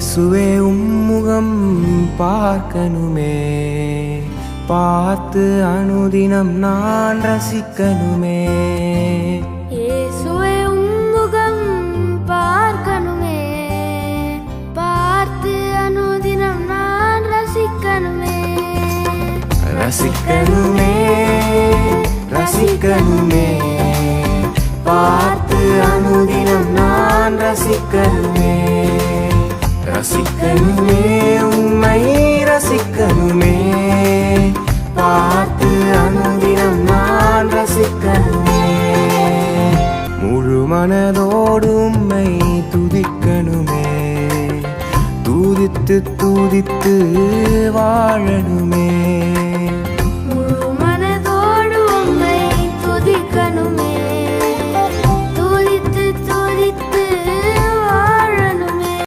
இயேசுவே உம்முகம் பார்க்கணுமே, பார்த்து அனுதினம் நான் ரசிக்கணுமே. இயேசுவே உம்முகம் பார்க்கணுமே, பார்த்து அனுதினம் நான் ரசிக்கணுமே. ரசிக்கணுமே ரசிக்கணுமே, பார்த்து அனுதினம் நான் ரசிக்கணுமே. ரசிக்கணுமே உம்மை ரசிக்கணுமே, பார்த்து அனுதினம் நான் ரசிக்கணுமே. முழு மனதோடு உம்மை துதிக்கணுமே, துதித்து துதித்து வாழணுமே.